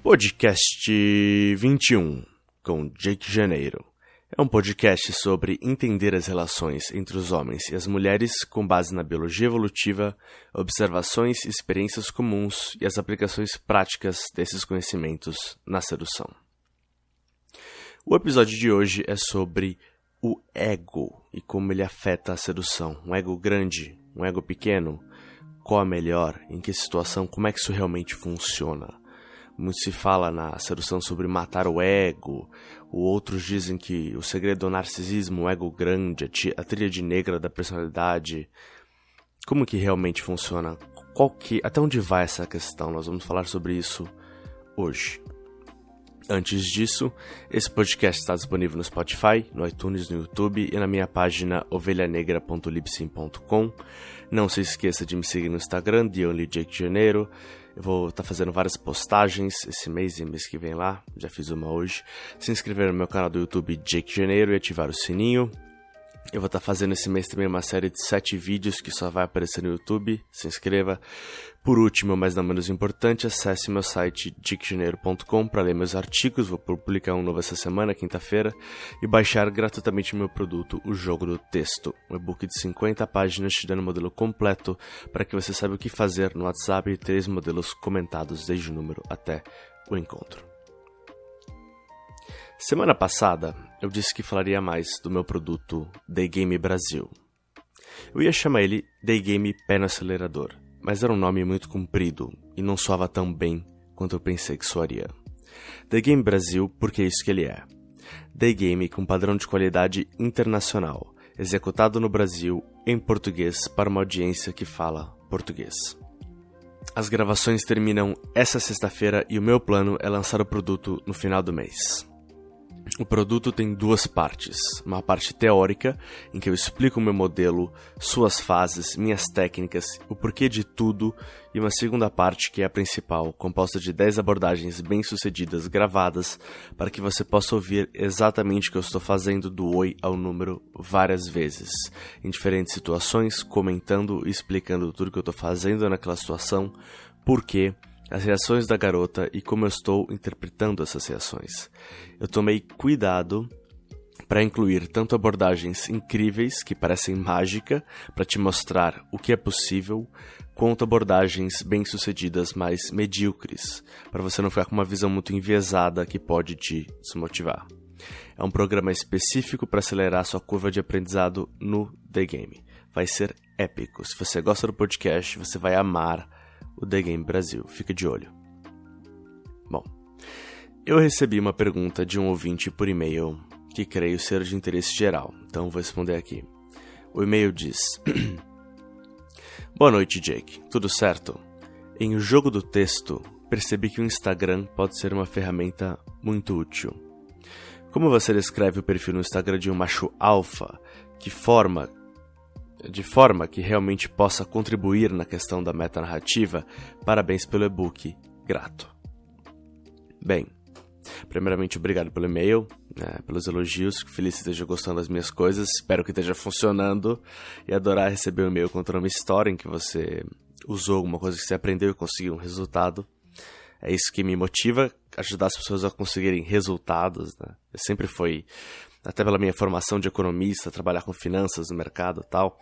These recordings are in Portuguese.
Podcast 21, com Jake Janeiro. É um podcast sobre entender as relações entre os homens e as mulheres com base na biologia evolutiva, observações e experiências comuns e as aplicações práticas desses conhecimentos na sedução. O episódio de hoje é sobre o ego e como ele afeta a sedução. Um ego grande, um ego pequeno, qual é melhor, em que situação, como é que isso realmente funciona. Muito se fala na sedução sobre matar o ego, outros dizem que o segredo do narcisismo, o ego grande, a tríade negra da personalidade. Como que realmente funciona? Até onde vai essa questão? Nós vamos falar sobre isso hoje. Antes disso, esse podcast está disponível no Spotify, no iTunes, no YouTube e na minha página ovelhanegra.libsyn.com. Não se esqueça de me seguir no Instagram, @JakeJaneiro. Eu vou estar fazendo várias postagens esse mês e mês que vem lá, já fiz uma hoje. Se inscrever no meu canal do YouTube Jake Janeiro e ativar o sininho. Eu vou estar fazendo esse mês também uma série de 7 vídeos que só vai aparecer no YouTube, se inscreva. Por último, mas não menos importante, acesse meu site jakejaneiro.com para ler meus artigos, vou publicar um novo essa semana, quinta-feira, e baixar gratuitamente o meu produto, O Jogo do Texto, um e-book de 50 páginas te dando um modelo completo para que você saiba o que fazer no WhatsApp e 3 modelos comentados desde o número até o encontro. Semana passada, eu disse que falaria mais do meu produto The Game Brasil. Eu ia chamar ele The Game Pé no Acelerador, mas era um nome muito comprido e não soava tão bem quanto eu pensei que soaria. The Game Brasil porque é isso que ele é. The Game com padrão de qualidade internacional, executado no Brasil em português para uma audiência que fala português. As gravações terminam essa sexta-feira e o meu plano é lançar o produto no final do mês. O produto tem 2 partes, uma parte teórica, em que eu explico o meu modelo, suas fases, minhas técnicas, o porquê de tudo, e uma segunda parte que é a principal, composta de 10 abordagens bem-sucedidas gravadas, para que você possa ouvir exatamente o que eu estou fazendo do oi ao número várias vezes, em diferentes situações, comentando e explicando tudo que eu estou fazendo naquela situação, porquê, as reações da garota e como eu estou interpretando essas reações. Eu tomei cuidado para incluir tanto abordagens incríveis, que parecem mágica, para te mostrar o que é possível, quanto abordagens bem-sucedidas, mas medíocres, para você não ficar com uma visão muito enviesada que pode te desmotivar. É um programa específico para acelerar sua curva de aprendizado no The Game. Vai ser épico. Se você gosta do podcast, você vai amar o The Game Brasil. Fica de olho. Bom, eu recebi uma pergunta de um ouvinte por e-mail que creio ser de interesse geral, então vou responder aqui. O e-mail diz: Boa noite, Jake. Tudo certo? Em O Jogo do Texto, percebi que o Instagram pode ser uma ferramenta muito útil. Como você descreve o perfil no Instagram de um macho alfa, de forma que realmente possa contribuir na questão da metanarrativa, parabéns pelo e-book, grato. Bem, primeiramente obrigado pelo e-mail, pelos elogios, feliz que esteja gostando das minhas coisas, espero que esteja funcionando e adorar receber um e-mail contando uma história em que você usou alguma coisa que você aprendeu e conseguiu um resultado. É isso que me motiva, ajudar as pessoas a conseguirem resultados, né? Eu sempre foi, até pela minha formação de economista, trabalhar com finanças no mercado e tal,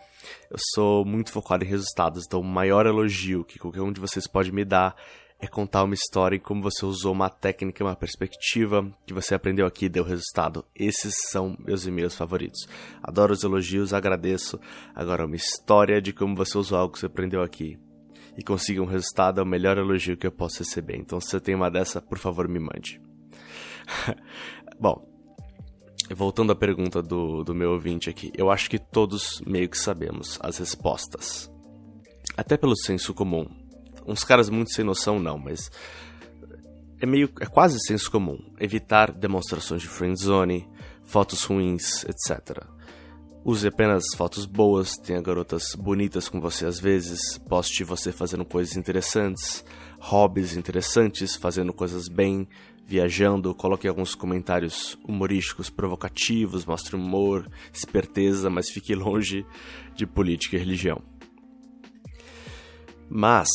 eu sou muito focado em resultados, então o maior elogio que qualquer um de vocês pode me dar é contar uma história e como você usou uma técnica, uma perspectiva que você aprendeu aqui e deu resultado. Esses são meus e-mails favoritos. Adoro os elogios, agradeço. Agora, uma história de como você usou algo que você aprendeu aqui e conseguiu um resultado é o melhor elogio que eu posso receber. Então, se você tem uma dessa, por favor, me mande. Bom, voltando à pergunta do meu ouvinte aqui, eu acho que todos meio que sabemos as respostas. Até pelo senso comum. Uns caras muito sem noção não, mas é quase senso comum. Evitar demonstrações de friendzone, fotos ruins, etc. Use apenas fotos boas, tenha garotas bonitas com você às vezes, poste você fazendo coisas interessantes, hobbies interessantes, fazendo coisas bem, viajando, coloque alguns comentários humorísticos provocativos, mostre humor, esperteza, mas fique longe de política e religião. Mas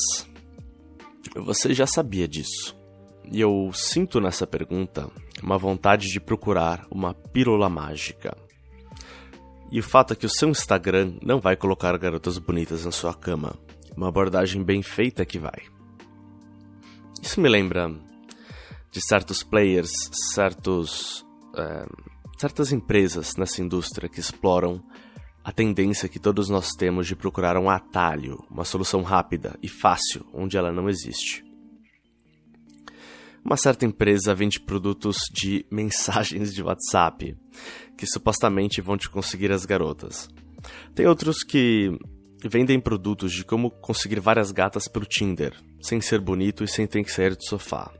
você já sabia disso. e eu sinto nessa pergunta uma vontade de procurar uma pílula mágica. E o fato é que o seu Instagram não vai colocar garotas bonitas na sua cama. Uma abordagem bem feita que vai. Isso me lembra de certos players, certas empresas nessa indústria que exploram a tendência que todos nós temos de procurar um atalho, uma solução rápida e fácil, onde ela não existe. Uma certa empresa vende produtos de mensagens de WhatsApp, que supostamente vão te conseguir as garotas. Tem outros que vendem produtos de como conseguir várias gatas pelo Tinder, sem ser bonito e sem ter que sair do sofá.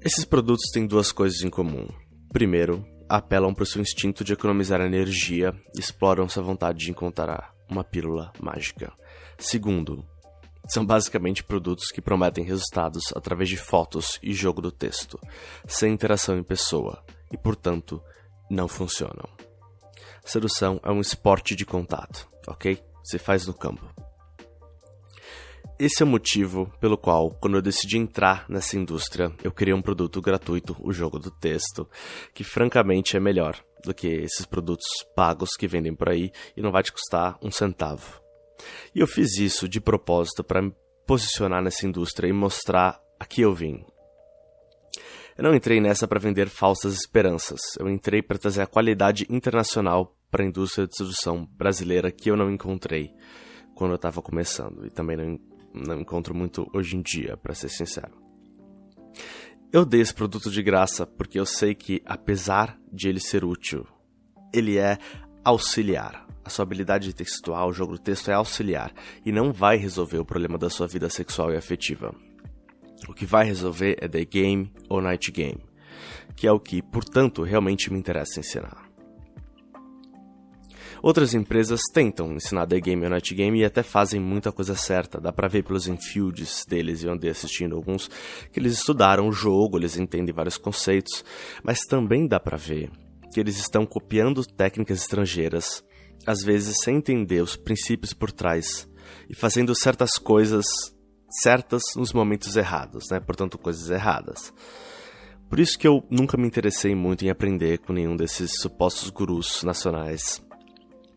Esses produtos têm duas coisas em comum. Primeiro, apelam para o seu instinto de economizar energia e exploram sua vontade de encontrar uma pílula mágica. Segundo, são basicamente produtos que prometem resultados através de fotos e jogo do texto, sem interação em pessoa, e portanto, não funcionam. Sedução é um esporte de contato, ok? Se faz no campo. Esse é o motivo pelo qual, quando eu decidi entrar nessa indústria, eu criei um produto gratuito, o jogo do texto, que francamente é melhor do que esses produtos pagos que vendem por aí e não vai te custar um centavo. E eu fiz isso de propósito para me posicionar nessa indústria e mostrar a que eu vim. Eu não entrei nessa para vender falsas esperanças, eu entrei para trazer a qualidade internacional para a indústria de sedução brasileira que eu não encontrei quando eu estava começando e também não encontro muito hoje em dia, para ser sincero. Eu dei esse produto de graça porque eu sei que, apesar de ele ser útil, ele é auxiliar. A sua habilidade textual, o jogo do texto é auxiliar e não vai resolver o problema da sua vida sexual e afetiva. O que vai resolver é day game ou night game, que é o que, portanto, realmente me interessa ensinar. Outras empresas tentam ensinar day game ou night game e até fazem muita coisa certa. Dá pra ver pelos infields deles, eu andei assistindo alguns, que eles estudaram o jogo, eles entendem vários conceitos, mas também dá pra ver que eles estão copiando técnicas estrangeiras, às vezes sem entender os princípios por trás, e fazendo certas coisas certas nos momentos errados, né? Portanto, coisas erradas. Por isso que eu nunca me interessei muito em aprender com nenhum desses supostos gurus nacionais.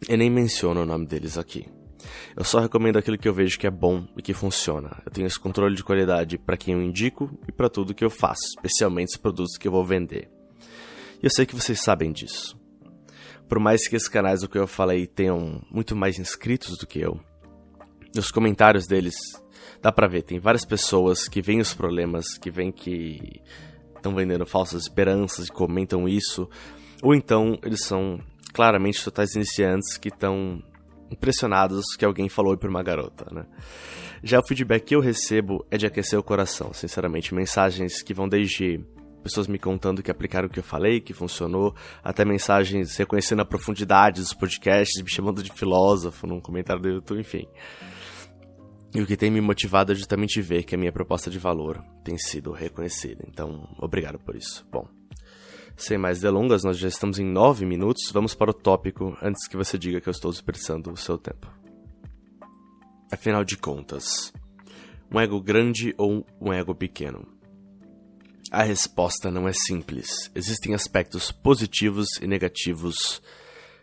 Eu nem menciono o nome deles aqui. Eu só recomendo aquilo que eu vejo que é bom e que funciona. Eu tenho esse controle de qualidade para quem eu indico e para tudo que eu faço, especialmente os produtos que eu vou vender. E eu sei que vocês sabem disso. Por mais que esses canais do que eu falei tenham muito mais inscritos do que eu, nos comentários deles dá pra ver, tem várias pessoas que veem os problemas, que veem que estão vendendo falsas esperanças e comentam isso, ou então eles são claramente totais iniciantes que estão impressionados que alguém falou para uma garota, né? Já o feedback que eu recebo é de aquecer o coração, sinceramente, mensagens que vão desde pessoas me contando que aplicaram o que eu falei, que funcionou, até mensagens reconhecendo a profundidade dos podcasts, me chamando de filósofo num comentário do YouTube, enfim. E o que tem me motivado é justamente ver que a minha proposta de valor tem sido reconhecida. Então, obrigado por isso. Bom, sem mais delongas, nós já estamos em 9 minutos. Vamos para o tópico antes que você diga que eu estou desperdiçando o seu tempo. Afinal de contas, um ego grande ou um ego pequeno? A resposta não é simples. Existem aspectos positivos e negativos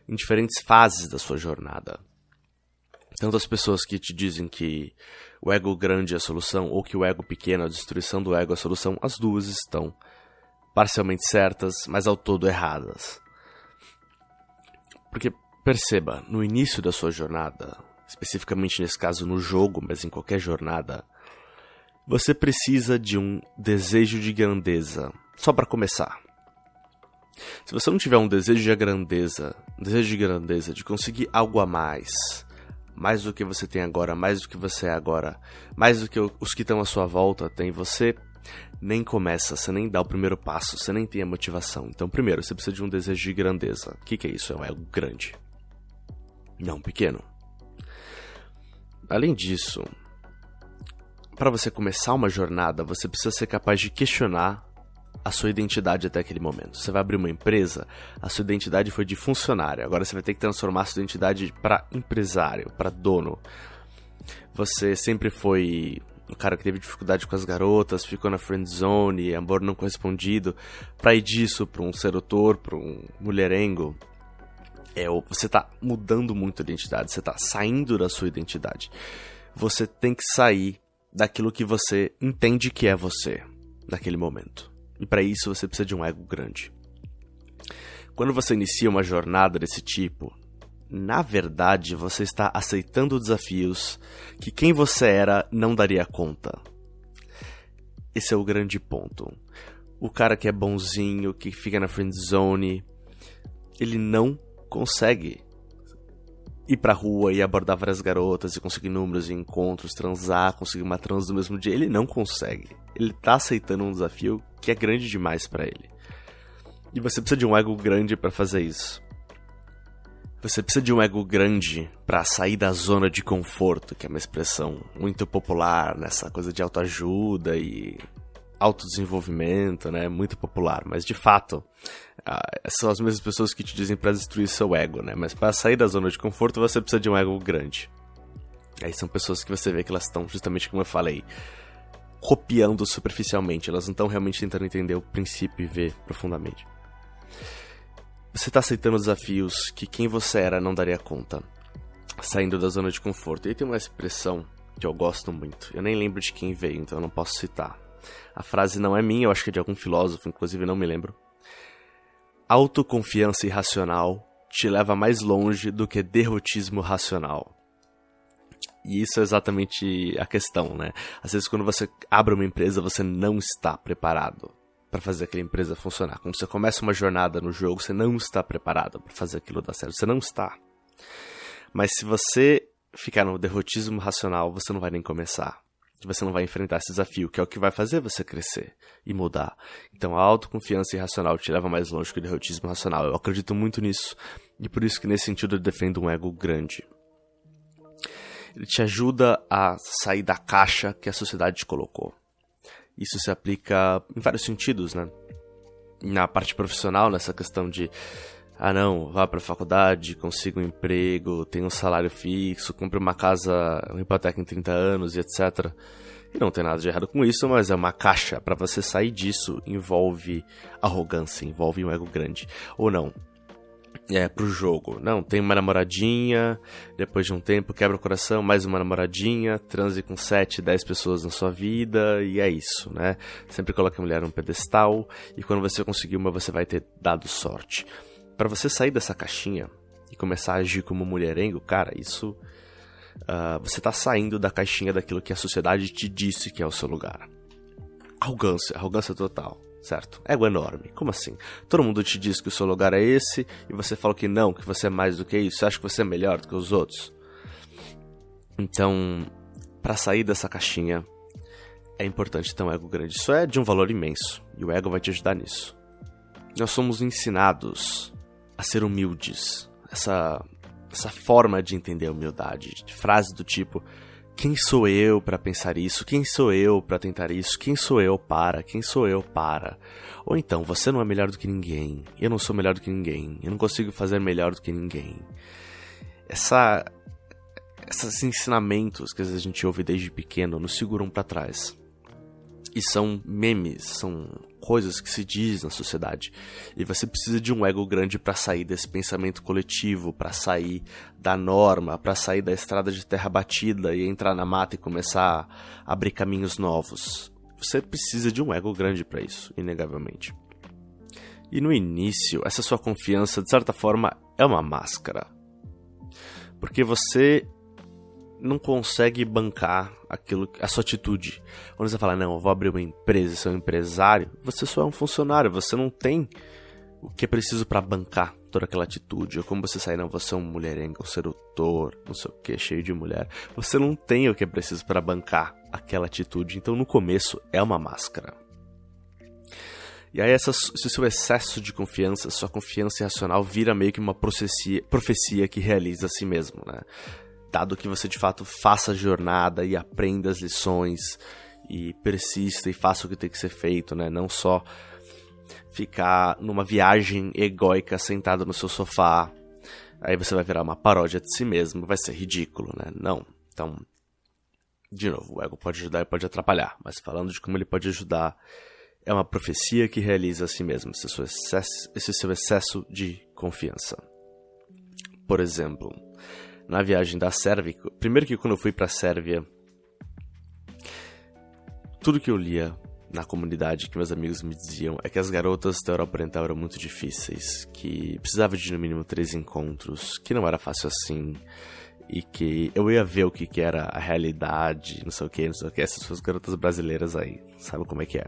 em diferentes fases da sua jornada. Tanto as pessoas que te dizem que o ego grande é a solução ou que o ego pequeno, a destruição do ego é a solução, as duas estão parcialmente certas, mas ao todo erradas. Porque, perceba, no início da sua jornada, especificamente nesse caso no jogo, mas em qualquer jornada, você precisa de um desejo de grandeza, só para começar. Se você não tiver um desejo de grandeza, de conseguir algo a mais do que você tem agora, mais do que você é agora, mais do que os que estão à sua volta têm, você nem começa, você nem dá o primeiro passo, você nem tem a motivação. Então, primeiro, você precisa de um desejo de grandeza. O que é isso? É um ego grande, não pequeno. Além disso, para você começar uma jornada, você precisa ser capaz de questionar a sua identidade até aquele momento. Você vai abrir uma empresa, a sua identidade foi de funcionário, agora você vai ter que transformar a sua identidade para empresário, para dono. Você sempre foi o cara que teve dificuldade com as garotas, ficou na friend zone, amor não correspondido, pra ir disso pra um sedutor, pra um mulherengo, você tá mudando muito a identidade, você tá saindo da sua identidade. Você tem que sair daquilo que você entende que é você, naquele momento. E pra isso você precisa de um ego grande. Quando você inicia uma jornada desse tipo, na verdade você está aceitando desafios que quem você era não daria conta. Esse é o grande ponto. O cara que é bonzinho, que fica na friend zone, ele não consegue ir pra rua e abordar várias garotas e conseguir números e encontros, transar, conseguir uma trans no mesmo dia. Ele não consegue. Ele tá aceitando um desafio que é grande demais pra ele. E você precisa de um ego grande pra fazer isso. Você precisa de um ego grande pra sair da zona de conforto, que é uma expressão muito popular nessa coisa de autoajuda e autodesenvolvimento, né? Muito popular, mas de fato são as mesmas pessoas que te dizem pra destruir seu ego, né? Mas para sair da zona de conforto você precisa de um ego grande. Aí são pessoas que você vê que elas estão, justamente como eu falei, copiando superficialmente, elas não estão realmente tentando entender o princípio e ver profundamente. Você está aceitando desafios que quem você era não daria conta, saindo da zona de conforto. E aí tem uma expressão que eu gosto muito, eu nem lembro de quem veio, então eu não posso citar. A frase não é minha, eu acho que é de algum filósofo, inclusive não me lembro. Autoconfiança irracional te leva mais longe do que derrotismo racional. E isso é exatamente a questão, né? Às vezes quando você abre uma empresa, você não está preparado para fazer aquela empresa funcionar. Quando você começa uma jornada no jogo, você não está preparado para fazer aquilo dar certo. Você não está. Mas se você ficar no derrotismo racional, você não vai nem começar. Você não vai enfrentar esse desafio, que é o que vai fazer você crescer e mudar. Então a autoconfiança irracional te leva mais longe que o derrotismo racional. Eu acredito muito nisso. E por isso que nesse sentido eu defendo um ego grande. Ele te ajuda a sair da caixa que a sociedade te colocou. Isso se aplica em vários sentidos, né? Na parte profissional, nessa questão de não, vá para a faculdade, consiga um emprego, tenha um salário fixo, compre uma casa, uma hipoteca em 30 anos e etc. E não tem nada de errado com isso, mas é uma caixa. Para você sair disso, envolve arrogância, envolve um ego grande. Ou não, pro jogo. Não, tem uma namoradinha, depois de um tempo quebra o coração, mais uma namoradinha, transe com 7, 10 pessoas na sua vida, e é isso, né? Sempre coloca a mulher num pedestal, e quando você conseguir uma, você vai ter dado sorte. Pra você sair dessa caixinha e começar a agir como mulherengo, cara, isso... você tá saindo da caixinha daquilo que a sociedade te disse que é o seu lugar. Arrogância total, certo? Ego enorme, como assim? Todo mundo te diz que o seu lugar é esse, e você fala que não, que você é mais do que isso, você acha que você é melhor do que os outros. Então, pra sair dessa caixinha, é importante ter um ego grande. Isso é de um valor imenso, e o ego vai te ajudar nisso. Nós somos ensinados a ser humildes. Essa forma de entender a humildade, de frase do tipo: quem sou eu para pensar isso? Quem sou eu para tentar isso? Quem sou eu para? Quem sou eu para? Ou então, você não é melhor do que ninguém, eu não sou melhor do que ninguém, eu não consigo fazer melhor do que ninguém. Esses ensinamentos que às vezes a gente ouve desde pequeno nos seguram para trás. E são memes, são coisas que se diz na sociedade. E você precisa de um ego grande para sair desse pensamento coletivo, para sair da norma, para sair da estrada de terra batida e entrar na mata e começar a abrir caminhos novos. Você precisa de um ego grande para isso, inegavelmente. E no início, essa sua confiança, de certa forma, é uma máscara. Porque você não consegue bancar a sua atitude. Quando você fala, não, eu vou abrir uma empresa, sou um empresário, você só é um funcionário, você não tem o que é preciso para bancar toda aquela atitude. Ou como você sai, não, você é um mulherengo, um sedutor, não sei o que, cheio de mulher. Você não tem o que é preciso para bancar aquela atitude, então no começo é uma máscara. E aí esse seu excesso de confiança, sua confiança irracional vira meio que uma profecia que realiza a si mesmo, né? Dado que você de fato faça a jornada e aprenda as lições e persista e faça o que tem que ser feito, né? Não só ficar numa viagem egóica sentado no seu sofá, aí você vai virar uma paródia de si mesmo, vai ser ridículo, né? Não. Então, De novo, o ego pode ajudar e pode atrapalhar, mas falando de como ele pode ajudar, é uma profecia que realiza a si mesmo, esse seu excesso de confiança. Por exemplo, na viagem da Sérvia, primeiro que quando eu fui pra Sérvia, tudo que eu lia na comunidade, que meus amigos me diziam, é que as garotas da Europa Oriental eram muito difíceis, que precisava de no mínimo 3 encontros, que não era fácil assim, e que eu ia ver o que era a realidade, não sei o que, essas suas garotas brasileiras aí, sabe como é que é?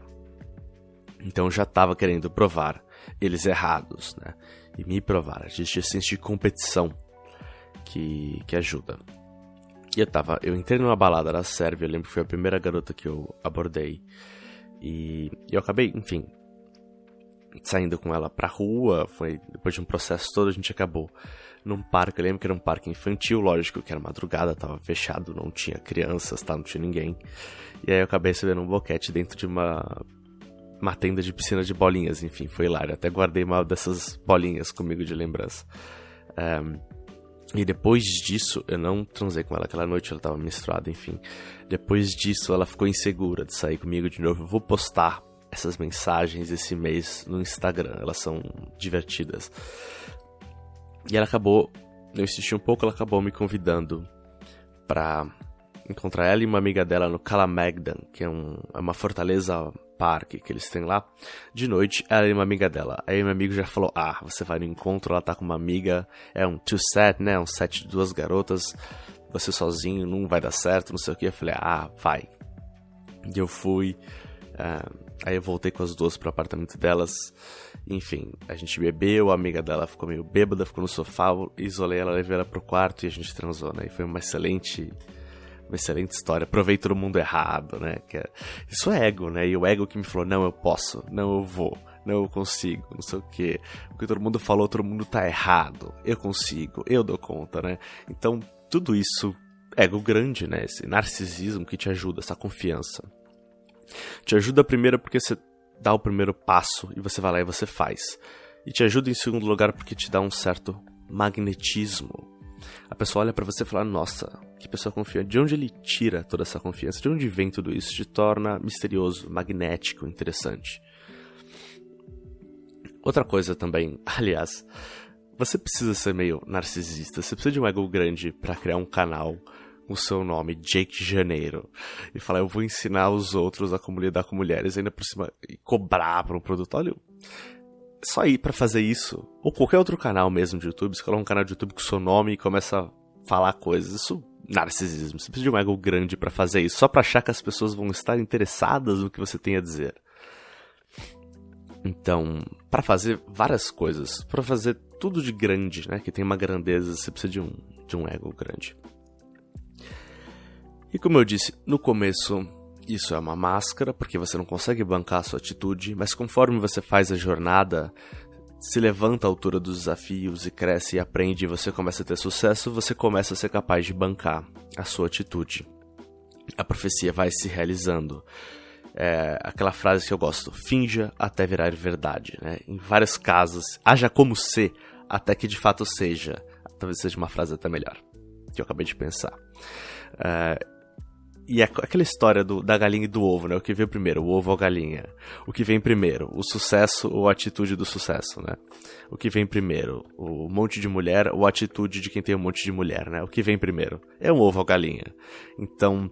Então eu já tava querendo provar eles errados, né? E me provar. Existe esse senso de competição que ajuda. E eu entrei numa balada na Sérvia, eu lembro que foi a primeira garota que eu abordei. E eu acabei, enfim, saindo com ela pra rua. Foi depois de um processo todo, a gente acabou num parque. Eu lembro que era um parque infantil, lógico que era madrugada, tava fechado, não tinha crianças, tá? Não tinha ninguém. E aí eu acabei recebendo um boquete dentro de uma tenda de piscina de bolinhas, enfim, foi hilário. Até guardei uma dessas bolinhas comigo de lembrança. E depois disso, eu não transei com ela aquela noite, ela tava menstruada, enfim. Depois disso, ela ficou insegura de sair comigo de novo. Eu vou postar essas mensagens esse mês no Instagram, elas são divertidas. E ela acabou, eu insisti um pouco, ela acabou me convidando pra encontrar ela e uma amiga dela no Kalamegdan, que é uma fortaleza parque que eles têm lá. De noite, ela e uma amiga dela. Aí meu amigo já falou, você vai no encontro, ela tá com uma amiga, é um two set, né, um set de 2 garotas, você sozinho, não vai dar certo, não sei o que. Eu falei, vai. E eu fui, aí eu voltei com as duas pro apartamento delas, enfim, a gente bebeu, a amiga dela ficou meio bêbada, ficou no sofá, isolei ela, levei ela pro quarto e a gente transou, né, e foi uma excelente história. Provei todo mundo errado, né? Isso é ego, né? E o ego que me falou, não, eu posso, não, eu vou, não, eu consigo, não sei o quê. O que todo mundo falou, todo mundo tá errado. Eu consigo, eu dou conta, né? Então, tudo isso, ego grande, né? Esse narcisismo que te ajuda, essa confiança. Te ajuda primeiro porque você dá o primeiro passo e você vai lá e você faz. E te ajuda em segundo lugar porque te dá um certo magnetismo. A pessoa olha pra você e fala, nossa, que pessoa confiante. De onde ele tira toda essa confiança? De onde vem tudo isso? Te torna misterioso, magnético, interessante. Outra coisa também, aliás, você precisa ser meio narcisista. Você precisa de um ego grande pra criar um canal com o seu nome, Jake Janeiro, e falar, eu vou ensinar os outros a como lidar com mulheres, ainda por cima, e cobrar pra um produto. Olha, só ir pra fazer isso, ou qualquer outro canal mesmo de YouTube, você coloca um canal de YouTube com o seu nome e começa a falar coisas, isso narcisismo, você precisa de um ego grande pra fazer isso, só pra achar que as pessoas vão estar interessadas no que você tem a dizer. Então, pra fazer várias coisas, pra fazer tudo de grande, né, que tem uma grandeza, você precisa de um ego grande. E como eu disse no começo, isso é uma máscara, porque você não consegue bancar a sua atitude, mas conforme você faz a jornada, se levanta à altura dos desafios e cresce e aprende, e você começa a ter sucesso, você começa a ser capaz de bancar a sua atitude. A profecia vai se realizando. É aquela frase que eu gosto, finja até virar verdade, né? Em vários casos, haja como ser, até que de fato seja. Talvez seja uma frase até melhor, que eu acabei de pensar. E aquela história da galinha e do ovo, né? O que veio primeiro, o ovo ou a galinha? O que vem primeiro, o sucesso ou a atitude do sucesso, né? O que vem primeiro, o monte de mulher ou a atitude de quem tem um monte de mulher, né? O que vem primeiro, é um ovo ou a galinha. Então,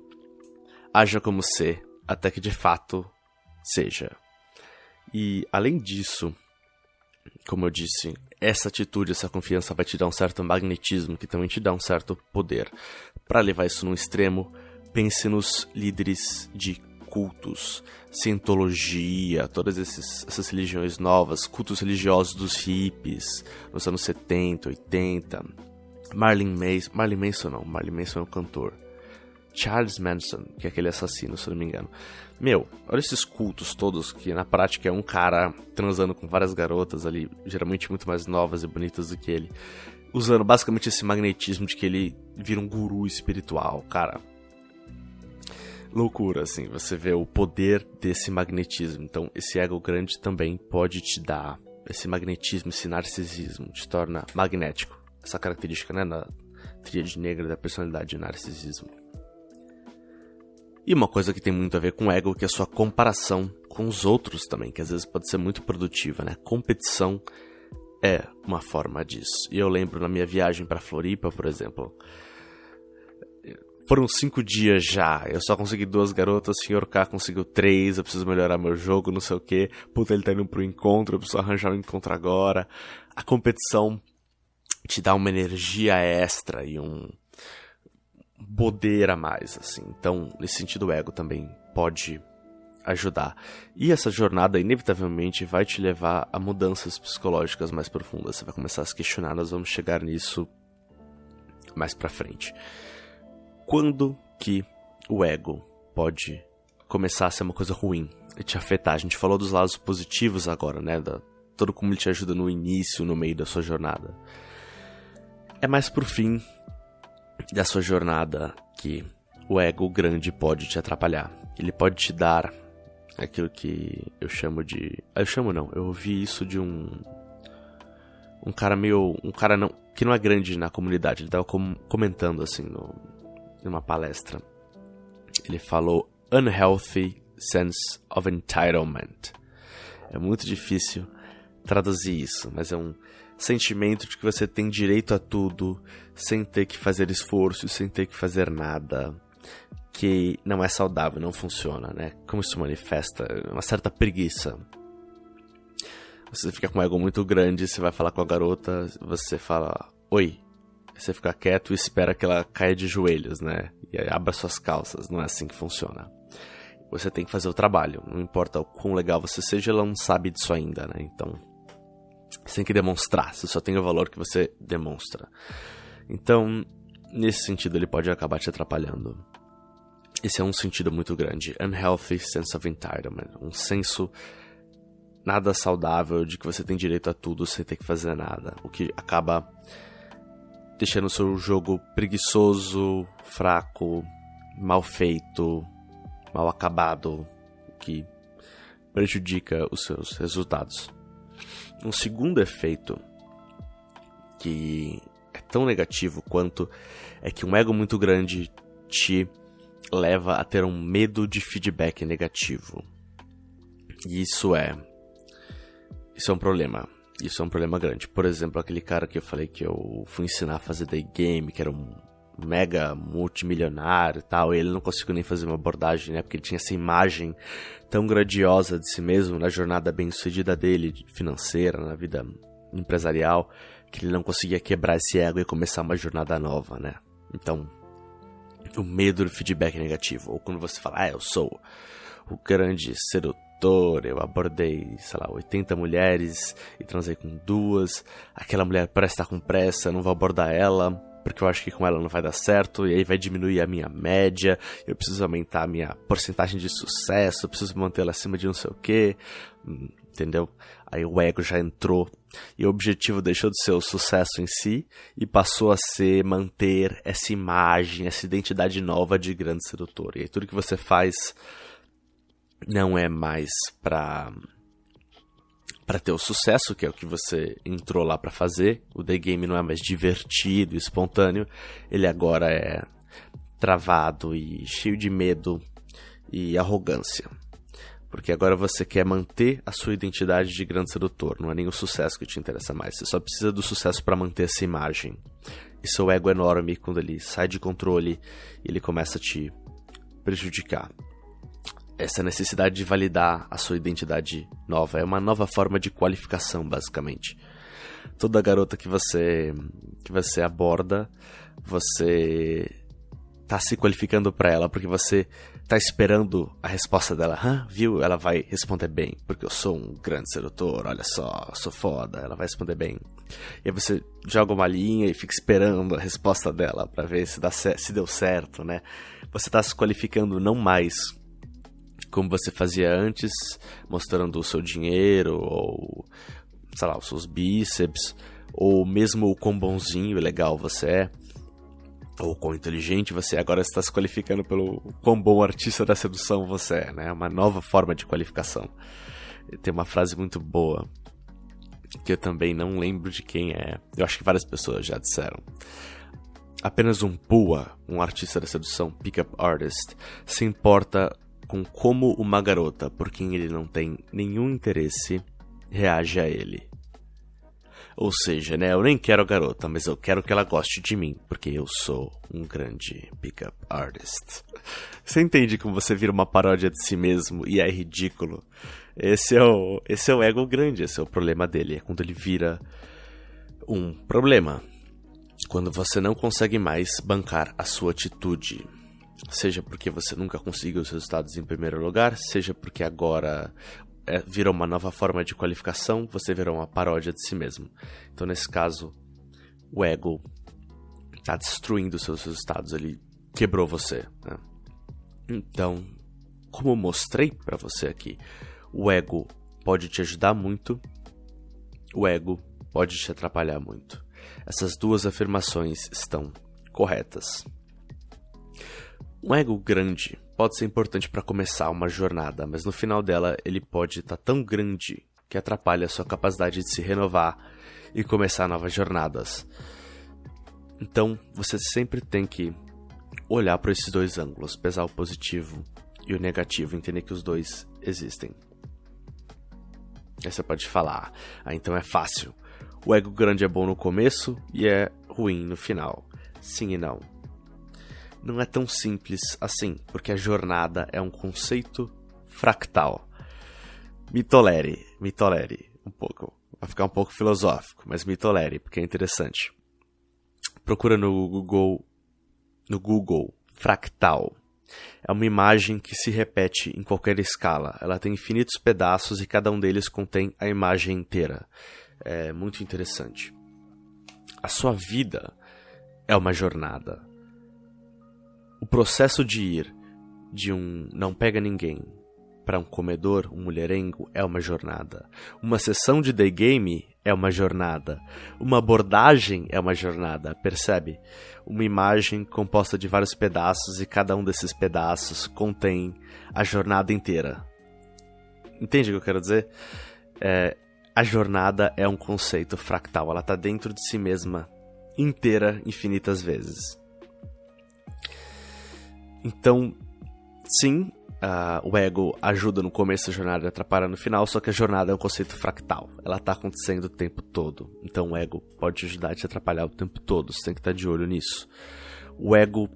haja como ser, até que de fato seja. E, além disso, como eu disse, essa atitude, essa confiança vai te dar um certo magnetismo, que também te dá um certo poder. Para levar isso num extremo, pense nos líderes de cultos, cientologia, todas essas religiões novas, cultos religiosos dos hippies, nos anos 70, 80, Marilyn Manson é um cantor, Charles Manson, que é aquele assassino, se eu não me engano. Olha esses cultos todos, que na prática é um cara transando com várias garotas ali, geralmente muito mais novas e bonitas do que ele, usando basicamente esse magnetismo de que ele vira um guru espiritual, cara. Loucura, assim, você vê o poder desse magnetismo. Então, esse ego grande também pode te dar esse magnetismo, esse narcisismo, te torna magnético. Essa característica, né, na tríade negra da personalidade, narcisismo. E uma coisa que tem muito a ver com ego, que é a sua comparação com os outros também, que às vezes pode ser muito produtiva, né? Competição é uma forma disso. E eu lembro na minha viagem pra Floripa, por exemplo, foram 5 dias já, eu só consegui 2 garotas, o Sr. K conseguiu 3, eu preciso melhorar meu jogo, não sei o que. Puta, ele tá indo pro encontro, eu preciso arranjar um encontro agora. A competição te dá uma energia extra e um poder a mais, assim. Então, nesse sentido, o ego também pode ajudar. E essa jornada, inevitavelmente, vai te levar a mudanças psicológicas mais profundas. Você vai começar a se questionar, nós vamos chegar nisso mais pra frente. Quando que o ego pode começar a ser uma coisa ruim e te afetar? A gente falou dos lados positivos agora, né? Todo como ele te ajuda no início, no meio da sua jornada. É mais pro fim da sua jornada que o ego grande pode te atrapalhar. Ele pode te dar aquilo que eu chamo de... Eu ouvi isso de um cara que não é grande na comunidade. Ele tava comentando assim numa palestra. Ele falou unhealthy sense of entitlement. É muito difícil traduzir isso, mas é um sentimento de que você tem direito a tudo, sem ter que fazer esforço, sem ter que fazer nada, que não é saudável, não funciona, né? Como isso manifesta? Uma certa preguiça. Você fica com um ego muito grande, você vai falar com a garota, você fala, oi. Você fica quieto e espera que ela caia de joelhos, né? E abra suas calças, não é assim que funciona. Você tem que fazer o trabalho, não importa o quão legal você seja, ela não sabe disso ainda, né? Então, você tem que demonstrar, você só tem o valor que você demonstra. Então, nesse sentido, ele pode acabar te atrapalhando. Esse é um sentido muito grande. Unhealthy sense of entitlement. Um senso nada saudável de que você tem direito a tudo sem ter que fazer nada. O que acaba deixando o seu jogo preguiçoso, fraco, mal feito, mal acabado, o que prejudica os seus resultados. Um segundo efeito que é tão negativo quanto é que um ego muito grande te leva a ter um medo de feedback negativo. E isso é um problema. Isso é um problema grande. Por exemplo, aquele cara que eu falei que eu fui ensinar a fazer day game, que era um mega multimilionário e tal, e ele não conseguiu nem fazer uma abordagem, né? Porque ele tinha essa imagem tão grandiosa de si mesmo na jornada bem-sucedida dele, financeira, na vida empresarial, que ele não conseguia quebrar esse ego e começar uma jornada nova, né? Então, o medo do feedback negativo. Ou quando você fala, eu sou o grande sedutor, eu abordei, 80 mulheres e transei com 2, aquela mulher parece estar com pressa, eu não vou abordar ela, porque eu acho que com ela não vai dar certo, e aí vai diminuir a minha média, eu preciso aumentar a minha porcentagem de sucesso, eu preciso mantê-la acima de não sei o que, entendeu? Aí o ego já entrou, e o objetivo deixou de ser o sucesso em si, e passou a ser manter essa imagem, essa identidade nova de grande sedutor. E aí tudo que você faz não é mais pra ter o sucesso, que é o que você entrou lá pra fazer. O The Game não é mais divertido, espontâneo. Ele agora é travado e cheio de medo e arrogância. Porque agora você quer manter a sua identidade de grande sedutor. Não é nem o sucesso que te interessa mais. Você só precisa do sucesso para manter essa imagem. E seu ego é enorme quando ele sai de controle e ele começa a te prejudicar. Essa necessidade de validar a sua identidade nova é uma nova forma de qualificação, basicamente. Toda garota que você aborda, você tá se qualificando pra ela, porque você tá esperando a resposta dela. Viu? Ela vai responder bem, porque eu sou um grande sedutor, olha só, eu sou foda, ela vai responder bem. E aí você joga uma linha e fica esperando a resposta dela pra ver se deu certo, né? Você tá se qualificando não mais como você fazia antes, mostrando o seu dinheiro, ou, os seus bíceps, ou mesmo o quão bonzinho e legal você é, ou quão inteligente você é. Agora está se qualificando pelo quão bom artista da sedução você é, né? Uma nova forma de qualificação. Tem uma frase muito boa, que eu também não lembro de quem é, eu acho que várias pessoas já disseram. Apenas um PUA, um artista da sedução, pick-up artist, se importa com como uma garota, por quem ele não tem nenhum interesse, reage a ele. Ou seja, né, eu nem quero a garota, mas eu quero que ela goste de mim, porque eu sou um grande pick-up artist. Você entende como você vira uma paródia de si mesmo e é ridículo? Esse é o ego grande, esse é o problema dele, é quando ele vira um problema. Quando você não consegue mais bancar a sua atitude. Seja porque você nunca conseguiu os resultados em primeiro lugar, seja porque agora virou uma nova forma de qualificação, você virou uma paródia de si mesmo. Então, nesse caso, o ego está destruindo os seus resultados, ele quebrou você, né? Então, como eu mostrei para você aqui, o ego pode te ajudar muito, o ego pode te atrapalhar muito. Essas duas afirmações estão corretas. Um ego grande pode ser importante para começar uma jornada, mas no final dela ele pode estar tão grande que atrapalha a sua capacidade de se renovar e começar novas jornadas. Então você sempre tem que olhar para esses dois ângulos, pesar o positivo e o negativo, entender que os dois existem. Aí você pode falar, então é fácil. O ego grande é bom no começo e é ruim no final. Sim e não. Não é tão simples assim, porque a jornada é um conceito fractal. Me tolere um pouco. Vai ficar um pouco filosófico, mas me tolere, porque é interessante. Procura no Google fractal. É uma imagem que se repete em qualquer escala. Ela tem infinitos pedaços e cada um deles contém a imagem inteira. É muito interessante. A sua vida é uma jornada. O processo de ir de um não pega ninguém para um comedor, um mulherengo, é uma jornada. Uma sessão de day game é uma jornada. Uma abordagem é uma jornada, percebe? Uma imagem composta de vários pedaços e cada um desses pedaços contém a jornada inteira. Entende o que eu quero dizer? A jornada é um conceito fractal. Ela está dentro de si mesma, inteira, infinitas vezes. Então, sim, o ego ajuda no começo da jornada e atrapalha no final, só que a jornada é um conceito fractal. Ela está acontecendo o tempo todo. Então o ego pode te ajudar a te atrapalhar o tempo todo. Você tem que estar de olho nisso. O ego,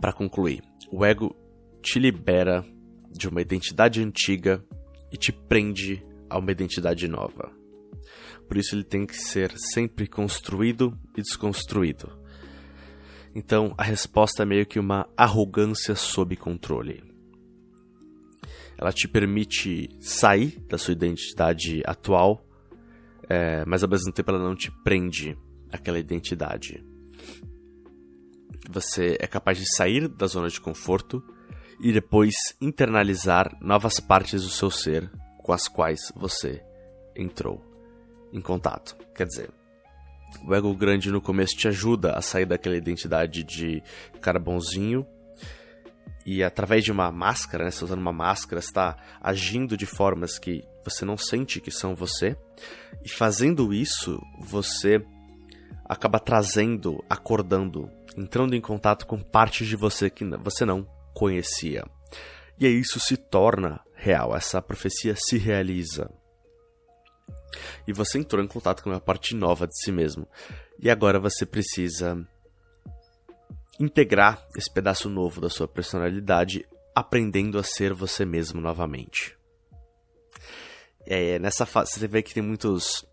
para concluir, o ego te libera de uma identidade antiga e te prende a uma identidade nova. Por isso ele tem que ser sempre construído e desconstruído. Então, a resposta é meio que uma arrogância sob controle. Ela te permite sair da sua identidade atual, mas ao mesmo tempo ela não te prende àquela identidade. Você é capaz de sair da zona de conforto e depois internalizar novas partes do seu ser com as quais você entrou em contato. Quer dizer, o ego grande no começo te ajuda a sair daquela identidade de cara bonzinho e através de uma máscara, né, você usando uma máscara, está agindo de formas que você não sente que são você, e fazendo isso você acaba trazendo, acordando, entrando em contato com partes de você que você não conhecia. E aí isso se torna real, essa profecia se realiza. E você entrou em contato com uma parte nova de si mesmo. E agora você precisa integrar esse pedaço novo da sua personalidade, aprendendo a ser você mesmo novamente. Nessa fase, você vê que tem muitos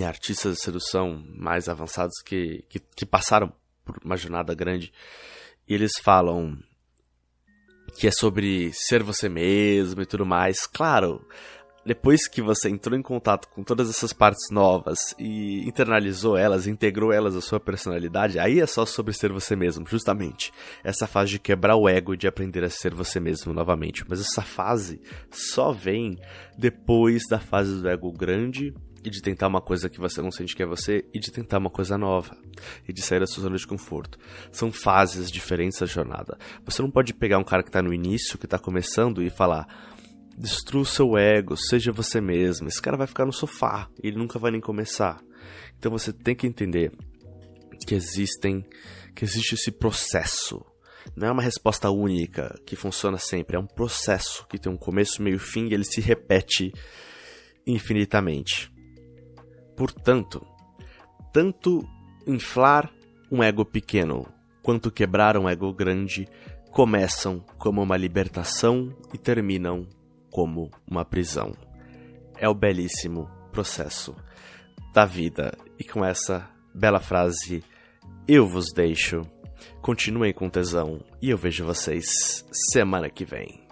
artistas de sedução mais avançados que passaram por uma jornada grande. E eles falam que é sobre ser você mesmo e tudo mais. Claro, depois que você entrou em contato com todas essas partes novas e internalizou elas, integrou elas à sua personalidade, aí é só sobre ser você mesmo, justamente. Essa fase de quebrar o ego e de aprender a ser você mesmo novamente. Mas essa fase só vem depois da fase do ego grande e de tentar uma coisa que você não sente que é você e de tentar uma coisa nova e de sair da sua zona de conforto. São fases diferentes da jornada. Você não pode pegar um cara que está no início, que está começando e falar: destrua o seu ego, seja você mesmo. Esse cara vai ficar no sofá, ele nunca vai nem começar. Então você tem que entender que existe esse processo. Não é uma resposta única que funciona sempre, é um processo que tem um começo, meio e fim e ele se repete infinitamente. Portanto, tanto inflar um ego pequeno quanto quebrar um ego grande começam como uma libertação e terminam como uma prisão. É o belíssimo processo da vida. E com essa bela frase, eu vos deixo. Continuem com tesão e eu vejo vocês semana que vem.